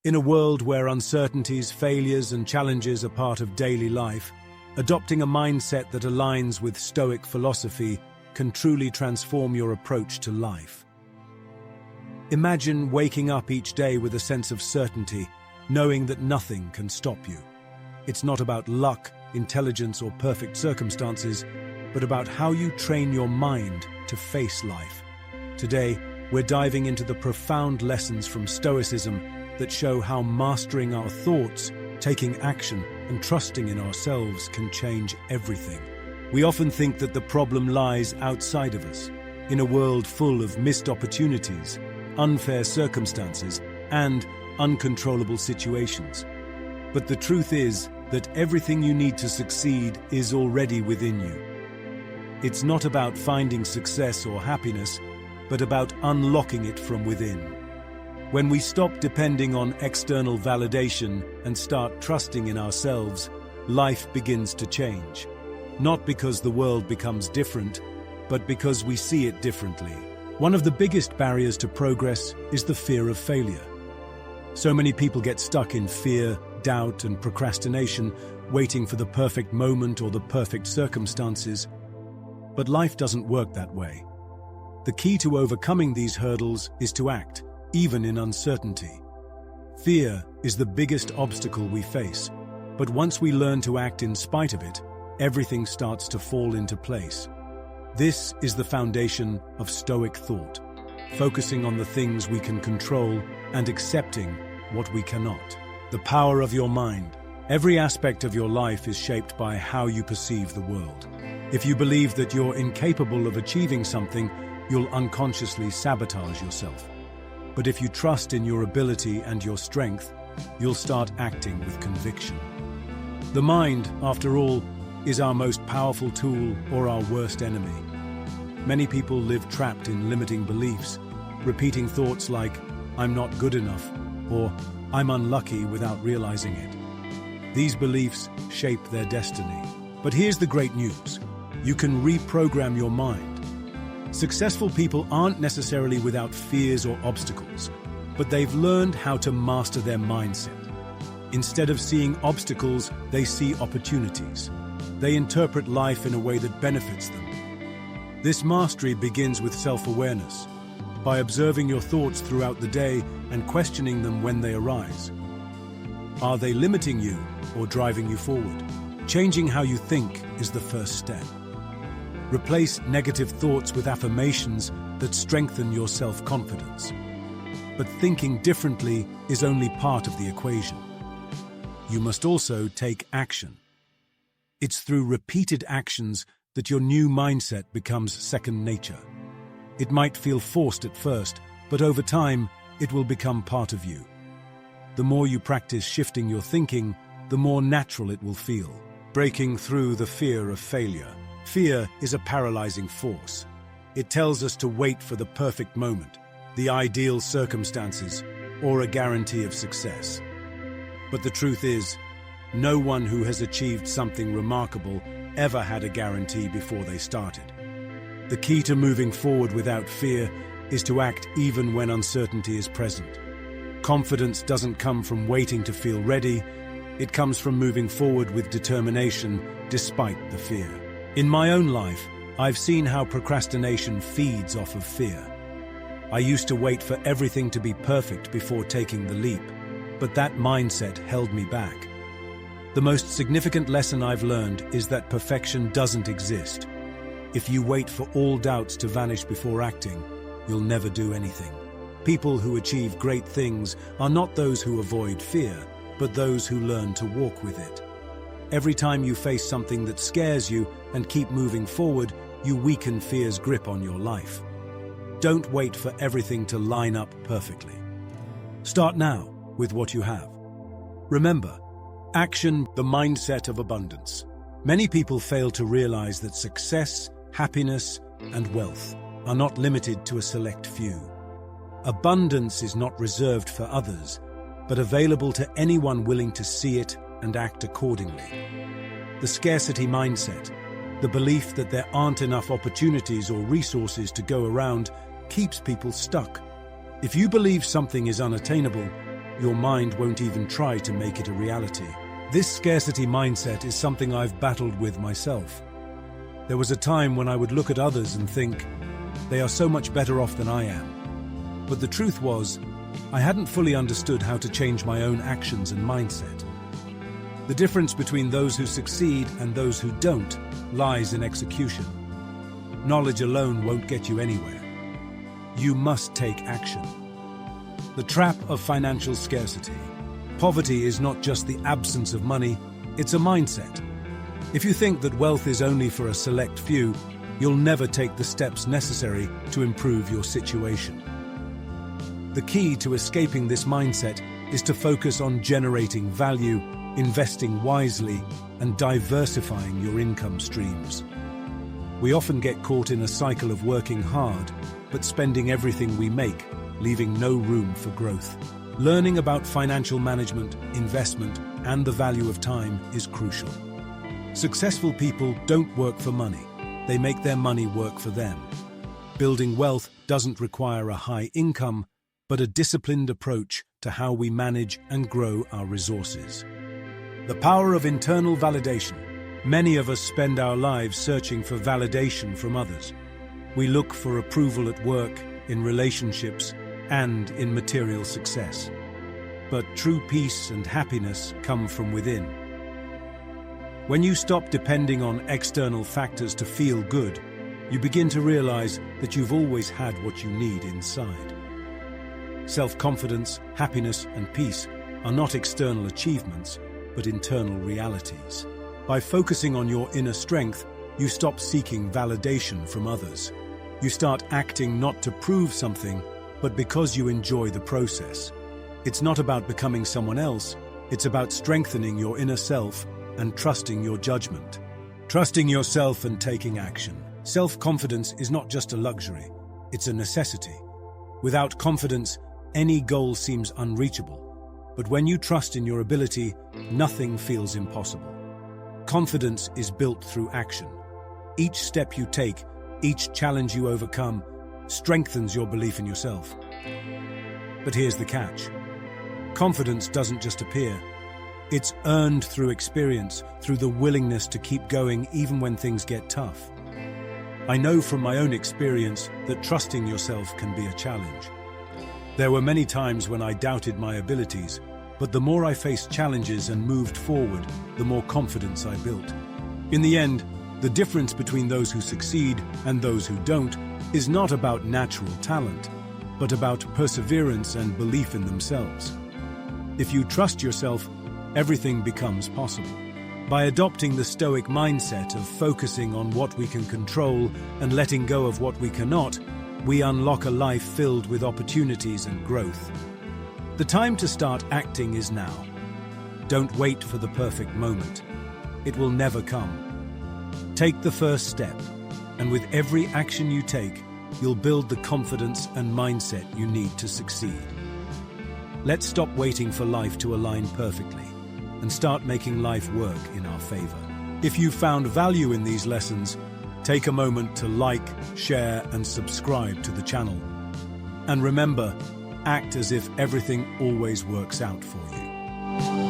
In a world where uncertainties, failures, and challenges are part of daily life, adopting a mindset that aligns with Stoic philosophy can truly transform your approach to life. Imagine waking up each day with a sense of certainty, knowing that nothing can stop you. It's not about luck, intelligence, or perfect circumstances, but about how you train your mind to face life. Today, we're diving into the profound lessons from Stoicism that show how mastering our thoughts, taking action, and trusting in ourselves can change everything. We often think that the problem lies outside of us, in a world full of missed opportunities, unfair circumstances, and uncontrollable situations. But the truth is that everything you need to succeed is already within you. It's not about finding success or happiness, but about unlocking it from within. When we stop depending on external validation and start trusting in ourselves, life begins to change. Not because the world becomes different, but because we see it differently. One of the biggest barriers to progress is the fear of failure. So many people get stuck in fear, doubt, and procrastination, waiting for the perfect moment or the perfect circumstances. But life doesn't work that way. The key to overcoming these hurdles is to act, even in uncertainty. Fear is the biggest obstacle we face, but once we learn to act in spite of it, everything starts to fall into place. This is the foundation of Stoic thought, focusing on the things we can control and accepting what we cannot. The power of your mind. Every aspect of your life is shaped by how you perceive the world. If you believe that you're incapable of achieving something, you'll unconsciously sabotage yourself. But if you trust in your ability and your strength, you'll start acting with conviction. The mind, after all, is our most powerful tool or our worst enemy. Many people live trapped in limiting beliefs, repeating thoughts like, "I'm not good enough," or "I'm unlucky," without realizing it. These beliefs shape their destiny. But here's the great news. You can reprogram your mind. Successful people aren't necessarily without fears or obstacles, but they've learned how to master their mindset. Instead of seeing obstacles, they see opportunities. They interpret life in a way that benefits them. This mastery begins with self-awareness, by observing your thoughts throughout the day and questioning them when they arise. Are they limiting you or driving you forward? Changing how you think is the first step. Replace negative thoughts with affirmations that strengthen your self-confidence. But thinking differently is only part of the equation. You must also take action. It's through repeated actions that your new mindset becomes second nature. It might feel forced at first, but over time, it will become part of you. The more you practice shifting your thinking, the more natural it will feel. Breaking through the fear of failure. Fear is a paralyzing force. It tells us to wait for the perfect moment, the ideal circumstances, or a guarantee of success. But the truth is, no one who has achieved something remarkable ever had a guarantee before they started. The key to moving forward without fear is to act even when uncertainty is present. Confidence doesn't come from waiting to feel ready. It comes from moving forward with determination despite the fear. In my own life, I've seen how procrastination feeds off of fear. I used to wait for everything to be perfect before taking the leap, but that mindset held me back. The most significant lesson I've learned is that perfection doesn't exist. If you wait for all doubts to vanish before acting, you'll never do anything. People who achieve great things are not those who avoid fear, but those who learn to walk with it. Every time you face something that scares you and keep moving forward, you weaken fear's grip on your life. Don't wait for everything to line up perfectly. Start now with what you have. Remember, action, the mindset of abundance. Many people fail to realize that success, happiness, and wealth are not limited to a select few. Abundance is not reserved for others, but available to anyone willing to see it and act accordingly. The scarcity mindset, the belief that there aren't enough opportunities or resources to go around, keeps people stuck. If you believe something is unattainable, your mind won't even try to make it a reality. This scarcity mindset is something I've battled with myself. There was a time when I would look at others and think, they are so much better off than I am. But the truth was, I hadn't fully understood how to change my own actions and mindset. The difference between those who succeed and those who don't lies in execution. Knowledge alone won't get you anywhere. You must take action. The trap of financial scarcity. Poverty is not just the absence of money, it's a mindset. If you think that wealth is only for a select few, you'll never take the steps necessary to improve your situation. The key to escaping this mindset is to focus on generating value, investing wisely, and diversifying your income streams. We often get caught in a cycle of working hard, but spending everything we make, leaving no room for growth. Learning about financial management, investment, and the value of time is crucial. Successful people don't work for money. They make their money work for them. Building wealth doesn't require a high income, but a disciplined approach to how we manage and grow our resources. The power of internal validation. Many of us spend our lives searching for validation from others. We look for approval at work, in relationships, and in material success. But true peace and happiness come from within. When you stop depending on external factors to feel good, you begin to realize that you've always had what you need inside. Self-confidence, happiness, and peace are not external achievements, but internal realities. By focusing on your inner strength, you stop seeking validation from others. You start acting not to prove something, but because you enjoy the process. It's not about becoming someone else, it's about strengthening your inner self and trusting your judgment. Trusting yourself and taking action. Self-confidence is not just a luxury, it's a necessity. Without confidence, any goal seems unreachable. But when you trust in your ability, nothing feels impossible. Confidence is built through action. Each step you take, each challenge you overcome, strengthens your belief in yourself. But here's the catch. Confidence doesn't just appear. It's earned through experience, through the willingness to keep going even when things get tough. I know from my own experience that trusting yourself can be a challenge. There were many times when I doubted my abilities, but the more I faced challenges and moved forward, the more confidence I built. In the end, the difference between those who succeed and those who don't is not about natural talent, but about perseverance and belief in themselves. If you trust yourself, everything becomes possible. By adopting the STOIC mindset of focusing on what we can control and letting go of what we cannot, we unlock a life filled with opportunities and growth. The time to start acting is now. Don't wait for the perfect moment. It will never come. Take the first step, and with every action you take, you'll build the confidence and mindset you need to succeed. Let's stop waiting for life to align perfectly and start making life work in our favor. If you found value in these lessons, take a moment to like, share, and subscribe to the channel. And remember, act as if everything always works out for you.